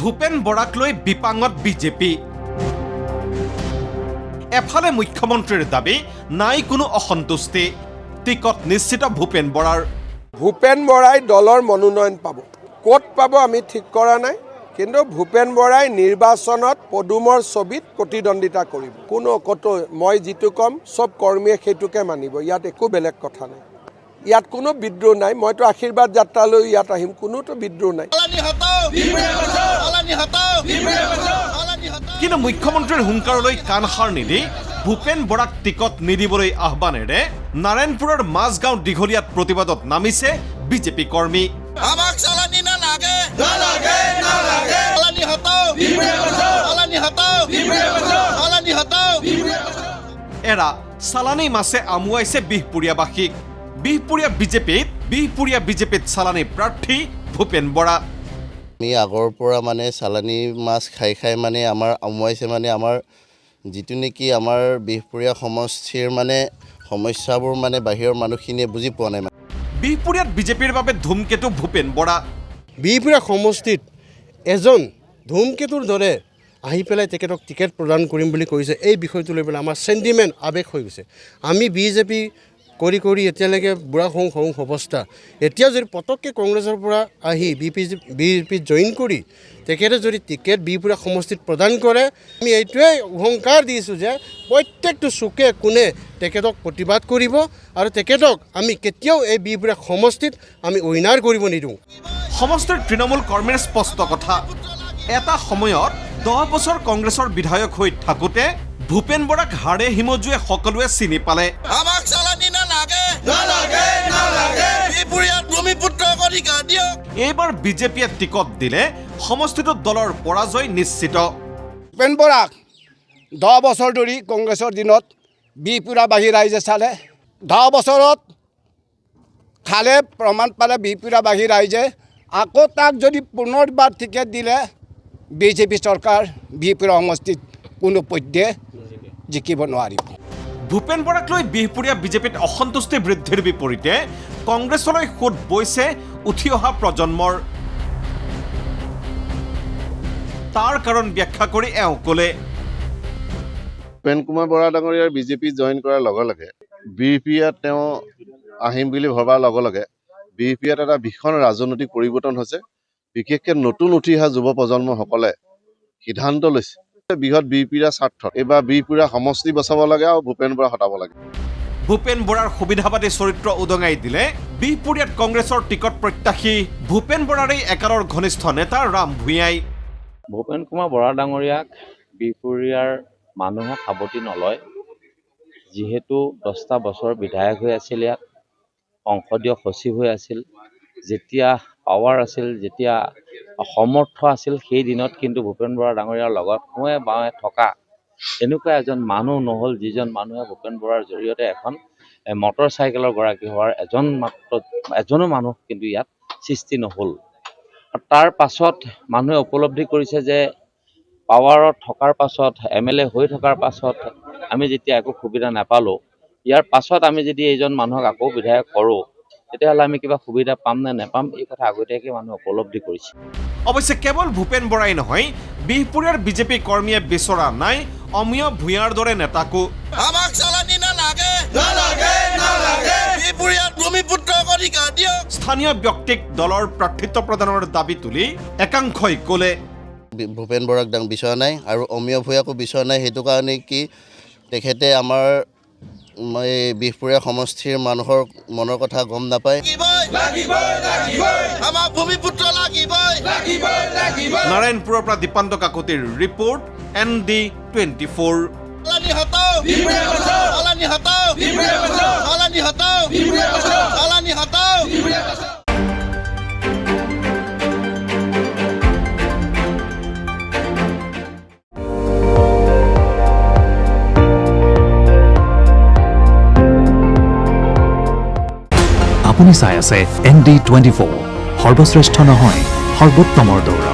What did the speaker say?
ভূপেন বৰাক লৈ বিপাঙত বিজেপি। এফালে মুখ্যমন্ত্ৰীৰ দাবী নাই কোনো অসন্তুষ্টি, টিকট নিশ্চিত ভূপেন বৰাৰ। ভূপেন বৰাই দলৰ মনোনয়ন পাব, ক'ত পাব আমি ঠিক কৰা নাই, কিন্তু ভূপেন বৰাই নিৰ্বাচনত পদুমৰ ছবিত প্ৰতিদ্বন্দ্বিতা কৰিব। কোনো ক'তো মই যিটো ক'ম চব কৰ্মীয়ে সেইটোকে মানিব, ইয়াত একো বেলেগ কথা নাই, ইয়াত কোনো বিদ্ৰোহ নাই। মইতো আশীৰ্বাদ যাত্ৰালৈ ইয়াত আহিম, কোনোতো বিদ্ৰোহ নাই। কিন্তু মুখ্যমন্ত্ৰীৰ হুংকাৰলৈ কাণসাৰ নিদি ভূপেন বৰাক টিকট নিদিবলৈ আহ্বানেৰে নাৰায়ণপুৰৰ মাজগাঁও দীঘলীয়াত প্ৰতিবাদত নামিছে বিজেপি কৰ্মী। এৰা চালানী মাছে আমুৱাইছে বিহপুৰীয়াবাসীক। বিহপুৰীয়া বিজেপিত চালানী প্ৰাৰ্থী ভূপেন বৰা। আমি আগৰ পৰা মানে চালানী মাছ খাই খাই মানে আমাৰ আমুৱাইছে, মানে আমাৰ যিটো নেকি আমাৰ বিহপুৰীয়া সমষ্টিৰ মানে সমস্যাবোৰ মানে বাহিৰৰ মানুহখিনিয়ে বুজি পোৱা নাই। বিহপুৰীয়াত বিজেপিৰ বাবে ধুমকেতু ভূপেন বৰা। বিহপুৰীয়া সমষ্টিত এজন ধুমকেতুৰ দৰে আহি পেলাই তেখেতক টিকেট প্ৰদান কৰিম বুলি কৈছে। এই বিষয়টো লৈ পেলাই আমাৰ চেণ্টিমেণ্ট আৱেগ হৈ গৈছে। আমি বিজেপি কৰি কৰি এতিয়ালৈকে বুঢ়া হওঁ অৱস্থা, এতিয়া যদি পটককৈ কংগ্ৰেছৰ পৰা আহি বিজেপিত জইন কৰি তেখেতে যদি টিকেট বিহপুৰীয়া সমষ্টিত প্ৰদান কৰে, আমি এইটোৱে অহংকাৰ দিছোঁ যে প্ৰত্যেকটো চুকে কোণে তেখেতক প্ৰতিবাদ কৰিব আৰু তেখেতক আমি কেতিয়াও এই বিহপুৰীয়া সমষ্টিত আমি উইনাৰ কৰিব নিদিওঁ। সমষ্টিৰ তৃণমূল কৰ্মীৰ স্পষ্ট কথা, এটা সময়ত 10 বছৰ কংগ্ৰেছৰ বিধায়ক হৈ থাকোঁতে ভূপেন বৰাক হাড়ে হিমজুৱে সকলোৱে চিনি পালে। এইবাৰ বিজেপিয়ে টিকট দিলে সমষ্টিটোত দলৰ পৰাজয় নিশ্চিত। ভূপেন বৰাক 10 বছৰ ধৰি কংগ্ৰেছৰ দিনত বিহপুৰীয়াবাসী ৰাইজে চালে, 10 বছৰত খালে প্ৰমাণ পালে বিহপুৰীয়াবাসী ৰাইজে, আকৌ তাক যদি পুনৰবাৰ টিকেট দিলে বিজেপি চৰকাৰ বিহপুৰীয়া সমষ্টিত কোনো পধ্যে জিকিব নোৱাৰিব। ভূপেন বৰাক লৈ বিহপুৰীয়া বিজেপিত অসন্তুষ্টি বৃদ্ধিৰ বিপৰীতে কংগ্ৰেছলৈ সোঁত বৈছে উঠি অহা প্ৰজন্মৰ। তাৰ কাৰণ ব্যাখ্যা কৰি এওঁ ক'লে, ভূপেন কুমাৰ বৰা ডাঙৰীয়াৰ বিজেপি জইন কৰাৰ লগে লগে বিহপুৰীয়াত তেওঁ আহিম বুলি ভবাৰ লগে লগে বিহপুৰীয়াত এটা ভীষণ ৰাজনৈতিক পৰিৱৰ্তন হৈছে। বিশেষকৈ নতুন উঠি অহা যুৱ প্ৰজন্মসকলে সিদ্ধান্ত লৈছে বৃহৎ বিহপুৰীয়া স্বাৰ্থত এইবাৰ বিহপুৰীয়া সমষ্টি বচাব লাগে আৰু ভূপেন বৰা হটাব লাগে। ভূপেন বৰাৰ সুবিধাবাদী চৰিত্ৰ উদঙাই দিলে বিহপুৰীয়াত কংগ্ৰেছৰ টিকট প্ৰত্যাশী ভূপেন বৰাৰেই একালৰ ঘনিষ্ঠ নেতা ৰাম ভূঞাই। ভূপেন কুমাৰ বৰা ডাঙৰীয়াক বিহপুৰীয়াৰ মানুহে সাৱটি নলয়, যিহেতু 10টা বছৰ বিধায়ক হৈ আছিল, ইয়াত সংসদীয় সচিব হৈ আছিল। যেতিয়া পাৱাৰ আছিল, যেতিয়া সমৰ্থ আছিল, সেই দিনত কিন্তু ভূপেন বৰা ডাঙৰীয়াৰ লগত সোঁৱে বাৱে থকা এনেকুৱা এজন মানুহ নহ'ল, যিজন মানুহে ভূপেন বৰাৰ জৰিয়তে এখন মটৰ চাইকেলৰ গৰাকী হোৱাৰ এজনো মানুহ কিন্তু ইয়াত সৃষ্টি নহ'ল। তাৰ পাছত মানুহে উপলব্ধি কৰিছে যে পাৱাৰত থকাৰ পাছত, MLA হৈ থকাৰ পাছত আমি যেতিয়া একো সুবিধা নাপালোঁ, ইয়াৰ পাছত আমি যদি এইজন মানুহক আকৌ বিধায়ক কৰোঁ, তেতিয়াহ'লে আমি কিবা সুবিধা পাম নে নেপাম, এই কথা আগতীয়াকৈ মানুহে উপলব্ধি কৰিছে। অৱশ্যে কেৱল ভূপেন বৰাই নহয়, বিহপুৰীয়াৰ বিজেপি কৰ্মীয়ে বিচৰা নাই অমিয় ভূঞাৰ দৰে নেতাকো। স্থানীয় ব্যক্তিক দলৰ প্ৰাৰ্থিত্ব প্ৰদানৰ দাবী তুলি একাংশই ক'লে, ভূপেন বৰাক বিচৰা নাই আৰু অমিয় ভূঞাকো বিচৰা নাই। সেইটো কাৰণে কি তেখেতে আমাৰ বিহপুৰীয়া সমষ্টিৰ মানুহৰ মনৰ কথা গম নাপায়। নাৰায়ণপুৰৰ পৰা দীপান্ত কাকতিৰ ৰিপৰ্ট, ND24। আপুনি চাই আছে ND24, সৰ্বশ্ৰেষ্ঠ নহয় সৰ্বোত্তমৰ দৌৰ।